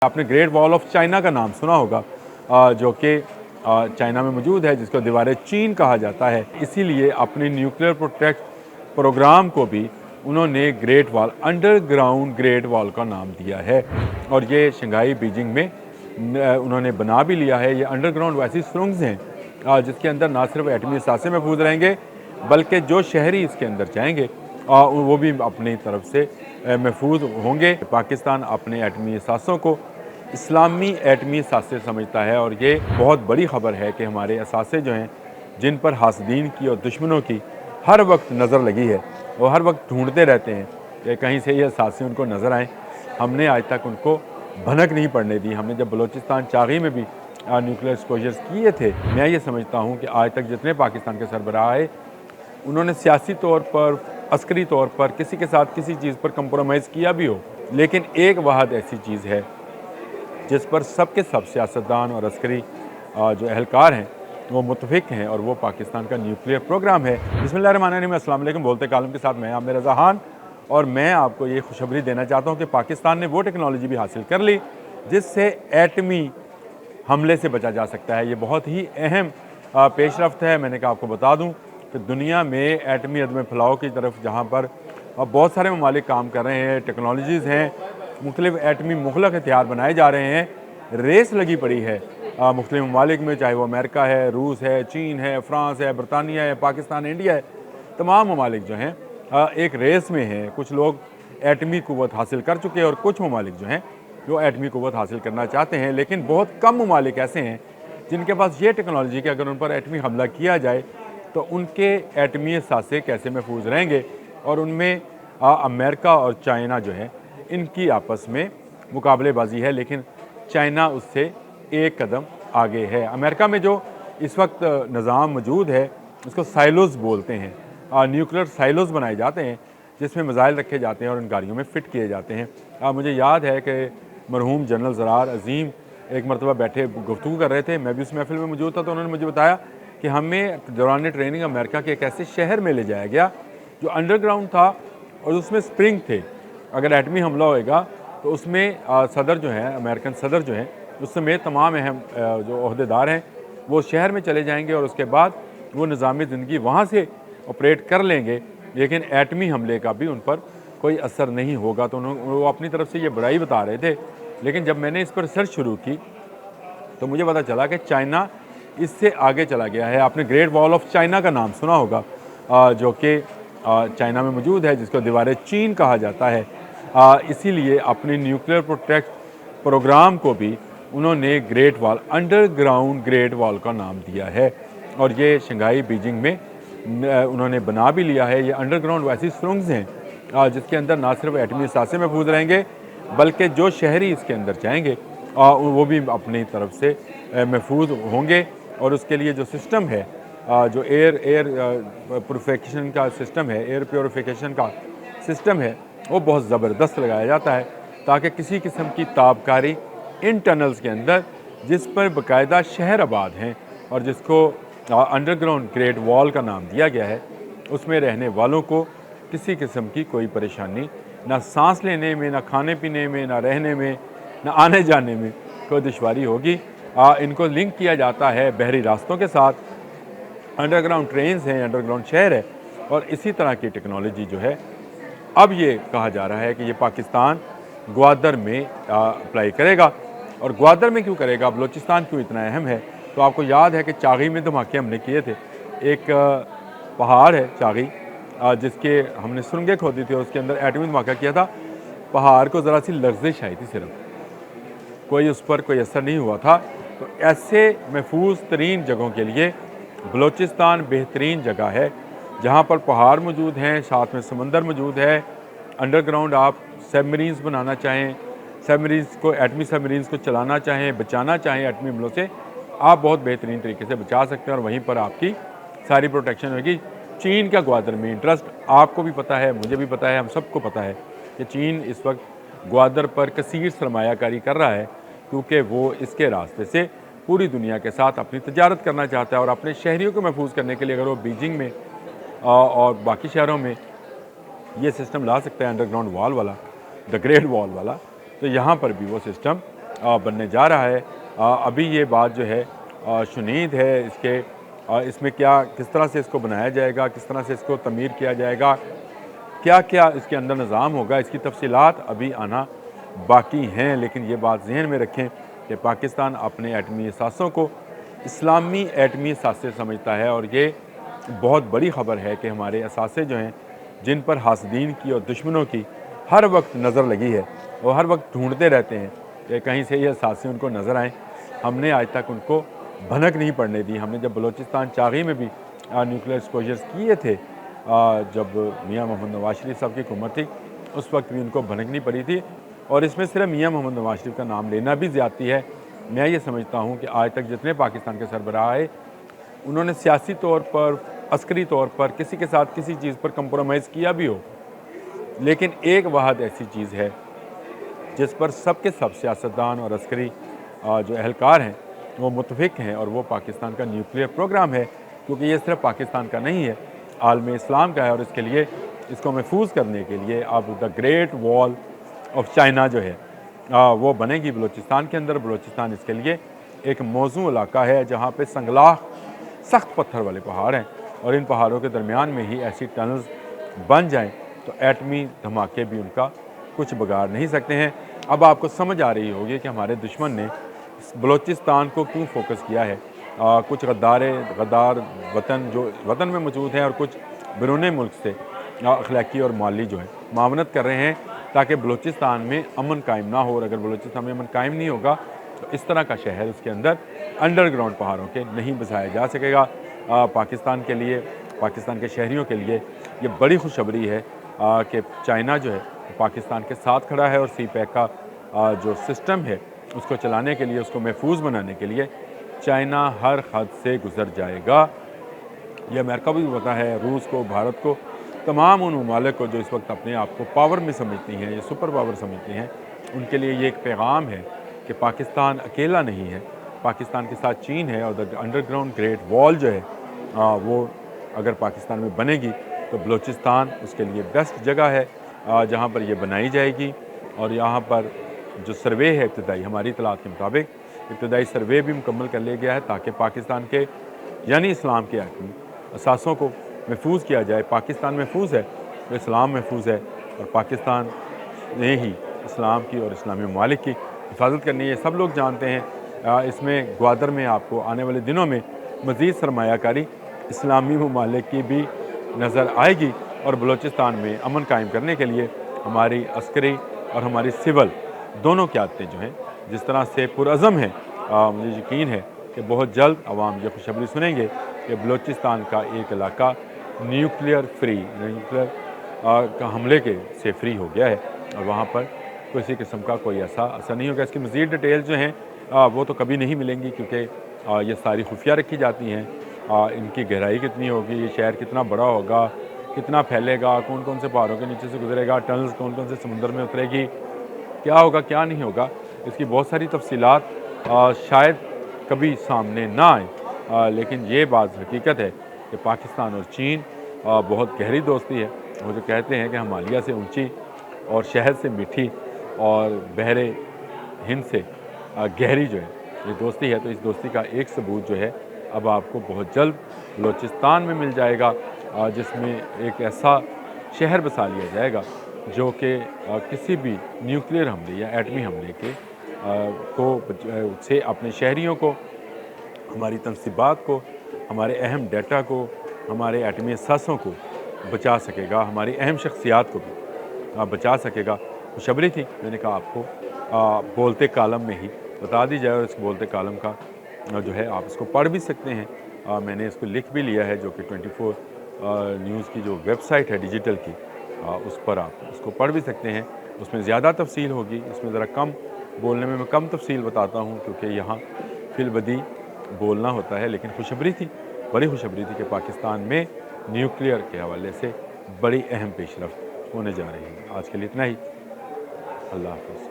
आपने great wall of China का नाम सुना होगा, जो कि चाइना में मौजूद है, जिसको दीवार चीन कहा जाता है। इसीलिए अपने न्यूक्लियर प्रोटेक्ट प्रोग्राम को भी उन्होंने great wall, underground great wall का नाम दिया है। और ये शंघाई बीजिंग में उन्होंने बना भी लिया है। ये अंडरग्राउंड वैसी सुरंग हैं जिसके अंदर ना सिर्फ एटमी असासे महफूज रहेंगे, बल्कि जो शहरी इसके अंदर जाएंगे वो भी अपनी तरफ से महफूज होंगे। पाकिस्तान अपने एटमी असासों को इस्लामी एटमी असासे समझता है, और ये बहुत बड़ी ख़बर है कि हमारे असासे जो हैं, जिन पर हासदीन की और दुश्मनों की हर वक्त नज़र लगी है, वो हर वक्त ढूंढते रहते हैं कि कहीं से ये असासे उनको नज़र आएँ। हमने आज तक उनको भनक नहीं पड़ने दी। हमने जब बलूचिस्तान चागी में भी न्यूक्लियर एक्सपोजर्स किए थे, मैं ये समझता हूँ कि आज तक जितने पाकिस्तान के सरबराह आए, उन्होंने सियासी तौर पर, अस्करी तौर पर किसी के साथ किसी चीज़ पर कंप्रोमाइज़ किया भी हो, लेकिन एक वाहद ऐसी चीज़ है जिस पर सबके सब सियासतदान और अस्करी जो अहलकार हैं वो मुतफिक हैं, और वो पाकिस्तान का न्यूक्लियर प्रोग्राम है। बिस्मिल्लाहिर्रहमानिर्रहीम, अस्सलाम वालेकुम। बोलते कालम के साथ मैं आमिर रज़ा खान, और मैं आपको ये खुशखबरी देना चाहता हूँ कि पाकिस्तान ने वो टेक्नोलॉजी भी हासिल कर ली जिससे एटमी हमले से बचा जा सकता है। ये बहुत ही अहम पेशरफ्त है। मैंने कहा आपको बता दूँ कि दुनिया में एटमी अदम फैलाव की तरफ जहाँ पर अब बहुत सारे ममालिक काम कर रहे हैं, टेक्नोलॉजीज़ हैं, मुख्तलिफ एटमी मुखलक हथियार बनाए जा रहे हैं, रेस लगी पड़ी है मुख्तलिफ ममालिक में, चाहे वो अमेरिका है, रूस है, चीन है, फ्रांस है, बरतानिया है, पाकिस्तान, इंडिया है। तमाम ममालिक जो हैं एक रेस में हैं। कुछ लोग एटमी क़ुव्वत हासिल कर चुके हैं और कुछ ममालिक जो हैं जो एटमी क़ुव्वत हासिल करना चाहते हैं, लेकिन बहुत कम ममालिक ऐसे हैं जिनके पास ये टेक्नोलॉजी कि अगर उन पर एटमी हमला किया जाए तो उनके एटमी असासे कैसे महफूज रहेंगे। और उनमें अमेरिका और चाइना जो है, इनकी आपस में मुकाबलेबाजी है, लेकिन चाइना उससे एक कदम आगे है। अमेरिका में जो इस वक्त निज़ाम मौजूद है उसको साइलोज़ बोलते हैं। न्यूक्लियर साइलोज़ बनाए जाते हैं जिसमें मिसाइल रखे जाते हैं और उन गाड़ियों में फ़िट किए जाते हैं। मुझे याद है कि मरहूम जनरल ज़रार अज़ीम एक मरतबा बैठे गुफ्तगू कर रहे थे, मैं भी उस महफिल में मौजूद था, तो उन्होंने मुझे बताया कि हमें दौरान ट्रेनिंग अमेरिका के एक ऐसे शहर में ले जाया गया जो अंडरग्राउंड था और उसमें स्प्रिंग थे। अगर एटमी हमला होएगा तो उसमें सदर जो है, अमेरिकन सदर जो हैं, उस समेत तमाम अहम जो ओहदेदार हैं वो शहर में चले जाएंगे और उसके बाद वो निज़ामी ज़िंदगी वहाँ से ऑपरेट कर लेंगे, लेकिन एटमी हमले का भी उन पर कोई असर नहीं होगा। तो वो अपनी तरफ से ये बुराई बता रहे थे, लेकिन जब मैंने इस पर रिसर्च शुरू की तो मुझे पता चला कि चाइना इससे आगे चला गया है। आपने ग्रेट वॉल ऑफ चाइना का नाम सुना होगा, जो कि चाइना में मौजूद है, जिसको दीवार चीन कहा जाता है। इसीलिए अपने न्यूक्लियर प्रोटेक्ट प्रोग्राम को भी उन्होंने great wall, underground great wall का नाम दिया है। और ये शंघाई बीजिंग में उन्होंने बना भी लिया है। ये अंडरग्राउंड वैसी सुरंग हैं जिसके अंदर ना सिर्फ एटमी असासे महफूज रहेंगे, बल्कि जो शहरी इसके अंदर जाएंगे वो भी अपनी तरफ से महफूज होंगे। और उसके लिए जो सिस्टम है, जो एयर प्योरीफिकेशन का सिस्टम है, एयर प्योरीफिकेशन का सिस्टम है, वो बहुत ज़बरदस्त लगाया जाता है ताकि किसी किस्म की ताबकारी इन टनल्स के अंदर, जिस पर बाकायदा शहर आबाद हैं और जिसको अंडरग्राउंड ग्रेट वॉल का नाम दिया गया है, उसमें रहने वालों को किसी किस्म की कोई परेशानी, ना सांस लेने में, ना खाने पीने में, ना रहने में, ना आने जाने में कोई दुश्वारी होगी। इनको लिंक किया जाता है बहरी रास्तों के साथ, अंडरग्राउंड ट्रेन्स हैं, अंडरग्राउंड शहर है। और इसी तरह की टेक्नोलॉजी जो है, अब ये कहा जा रहा है कि ये पाकिस्तान ग्वादर में अप्लाई करेगा। और ग्वादर में क्यों करेगा, बलूचिस्तान क्यों इतना अहम है? तो आपको याद है कि चागी में धमाके हमने किए थे। एक पहाड़ है चागी, जिसके हमने सुरंगें खोदी थी और उसके अंदर एटमी धमाका किया था। पहाड़ को ज़रा सी लर्जिश आई थी, सिर्फ कोई उस पर कोई असर नहीं हुआ था। तो ऐसे महफूज तरीन जगहों के लिए बलूचिस्तान बेहतरीन जगह है, जहाँ पर पहाड़ मौजूद हैं, साथ में समंदर मौजूद है। अंडरग्राउंड आप सबमरीन्स बनाना चाहें, सबमरीन्स को, एटमी सबमरीन्स को चलाना चाहें, बचाना चाहें एटमी हमलों से, आप बहुत बेहतरीन तरीके से बचा सकते हैं और वहीं पर आपकी सारी प्रोटेक्शन होगी। चीन का ग्वादर में इंटरेस्ट आपको भी पता है, मुझे भी पता है, हम सबको पता है कि चीन इस वक्त ग्वादर पर कसीर सरमायाकारी कर रहा है, क्योंकि वो इसके रास्ते से पूरी दुनिया के साथ अपनी तजारत करना चाहता है। और अपने शहरियों को महफूज करने के लिए अगर वो बीजिंग में और बाकी शहरों में ये सिस्टम ला सकता है, अंडरग्राउंड वॉल वाला, द ग्रेट वॉल वाला, तो यहाँ पर भी वो सिस्टम बनने जा रहा है। अभी ये बात जो है शुनीद है इसमें किस तरह से इसको बनाया जाएगा, किस तरह से इसको तमीर किया जाएगा, क्या क्या इसके अंदर निज़ाम होगा, इसकी तफसीलात अभी आना बाकी हैं। लेकिन ये बात ज़हन में रखें कि पाकिस्तान अपने एटमी असासों को इस्लामी एटमी असासे समझता है, और ये बहुत बड़ी ख़बर है कि हमारे असासे जो हैं, जिन पर हासदीन की और दुश्मनों की हर वक्त नज़र लगी है, वो हर वक्त ढूंढते रहते हैं कि कहीं से ये असासे उनको नज़र आएँ। हमने आज तक उनको भनक नहीं पड़ने दी। हमने जब बलूचिस्तान चागी में भी न्यूक्लियर एक्सपोजर्स किए थे, जब मियाँ मोहम्मद नवाज शरीफ साहब की हुकूमत थी, उस वक्त भी उनको भनक नहीं पड़ी थी। और इसमें सिर्फ मियाँ मोहम्मद नवाज शरीफ का नाम लेना भी ज़्यादती है। मैं ये समझता हूँ कि आज तक जितने पाकिस्तान के सरबराह आए, उन्होंने सियासी तौर पर, अस्करी तौर पर किसी के साथ किसी चीज़ पर कंप्रोमाइज़ किया भी हो, लेकिन एक वाहद ऐसी चीज़ है जिस पर सब के सब सियासतदान और अस्करी जो एहलकार हैं वो मुतफिक हैं, और वो पाकिस्तान का न्यूक्लियर प्रोग्राम है। क्योंकि ये सिर्फ पाकिस्तान का नहीं है, आलम इस्लाम का है, और इसके लिए, इसको महफूज करने के लिए अब the great wall of China जो है वो बनेगी बलूचिस्तान के अंदर। बलूचिस्तान इसके लिए एक मौजू इलाका है जहाँ पे संगलाख सख्त पत्थर वाले पहाड़ हैं, और इन पहाड़ों के दरमियान में ही ऐसी टनल्स बन जाएं तो एटमी धमाके भी उनका कुछ बिगाड़ नहीं सकते हैं। अब आपको समझ आ रही होगी कि हमारे दुश्मन ने बलूचिस्तान को क्यों फोकस किया है। कुछ गद्दार वतन जो वतन में मौजूद हैं, और कुछ बैरून मुल्क से अखलाकी और माली जो है मावनत कर रहे हैं ताकि बलूचिस्तान में अमन कायम ना हो। और अगर बलूचिस्तान में अमन कायम नहीं होगा तो इस तरह का शहर उसके अंदर अंडरग्राउंड पहाड़ों के नहीं बसाया जा सकेगा। पाकिस्तान के लिए, पाकिस्तान के शहरियों के लिए ये बड़ी खुशखबरी है कि चाइना जो है पाकिस्तान के साथ खड़ा है, और सी पैक का जो सिस्टम है उसको चलाने के लिए, उसको महफूज बनाने के लिए चाइना हर हद से गुजर जाएगा। ये अमेरिका भी पता है, रूस को, भारत को, तमाम उन ममालिक को जो इस वक्त अपने आप को पावर में समझती हैं, ये सुपर पावर समझती हैं, उनके लिए ये एक पैगाम है कि पाकिस्तान अकेला नहीं है, पाकिस्तान के साथ चीन है। और द अंडरग्राउंड ग्रेट वॉल जो है वो अगर पाकिस्तान में बनेगी तो बलूचिस्तान उसके लिए बेस्ट जगह है जहाँ पर ये बनाई जाएगी। और यहाँ पर जो सर्वे है इब्तदाई, हमारी इतलात के मुताबिक इब्तदाई सर्वे भी मुकम्मल कर लिया गया है ताकि पाकिस्तान के यानी इस्लाम के एटमी असासों को महफूज किया जाए। पाकिस्तान महफूज है तो इस्लाम महफूज है, और पाकिस्तान ने ही इस्लाम की और इस्लामी ममालिक की हिफाजत करनी है, सब लोग जानते हैं। इसमें ग्वादर में आपको आने वाले दिनों में मज़ीद सरमायाकारी इस्लामी ममालिक की भी नज़र आएगी, और बलूचिस्तान में अमन कायम करने के लिए हमारी अस्करी और हमारी सिविल दोनों क़यादतें जो हैं जिस तरह से पुरअज़म हैं, मुझे यकीन है कि बहुत जल्द अवाम ये खुशखबरी सुनेंगे कि बलूचिस्तान का एक इलाका न्यूक्लियर का हमले से फ्री हो गया है, और वहाँ पर किसी किस्म का कोई ऐसा असर नहीं होगा। इसकी मज़ीद डिटेल जो हैं वो तो कभी नहीं मिलेंगी, क्योंकि ये सारी खुफिया रखी जाती हैं। इनकी गहराई कितनी होगी, ये शहर कितना बड़ा होगा, कितना फैलेगा, कौन कौन से पहाड़ों के नीचे से गुजरेगा, टनल्स कौन कौन से समुद्र में उतरेगी, क्या होगा क्या नहीं होगा, इसकी बहुत सारी तफसीलात शायद कभी सामने ना आए। लेकिन ये बात हकीकत है कि पाकिस्तान और चीन बहुत गहरी दोस्ती है। वो जो कहते हैं कि हिमालय से ऊंची और शहद से मीठी और बहरे हिंद से गहरी जो है ये दोस्ती है, तो इस दोस्ती का एक सबूत जो है अब आपको बहुत जल्द बलूचिस्तान में मिल जाएगा, जिसमें एक ऐसा शहर बसा लिया जाएगा जो कि किसी भी न्यूक्लियर हमले या एटमी हमले के से अपने शहरियों को, हमारी तनसीबात को, हमारे अहम डाटा को, हमारे एटमी असासों को बचा सकेगा, हमारी अहम शख्सियात को भी बचा सकेगा। खुशखबरी थी, मैंने कहा आपको बोलते कालम में ही बता दी जाए, और इस बोलते कालम का जो है आप इसको पढ़ भी सकते हैं। मैंने इसको लिख भी लिया है, जो कि 24 न्यूज़ की जो वेबसाइट है डिजिटल की, उस पर आप उसको पढ़ भी सकते हैं। उसमें ज़्यादा तफसील होगी, इसमें ज़रा कम बोलने में मैं कम तफसील बताता हूँ, क्योंकि यहाँ फिलबदी बोलना होता है। लेकिन खुशखबरी थी, बड़ी खुशखबरी थी कि पाकिस्तान में न्यूक्लियर के हवाले से बड़ी अहम पेशरफ्त होने जा रही है। आज के लिए इतना ही। अल्लाह हाफ़िज़।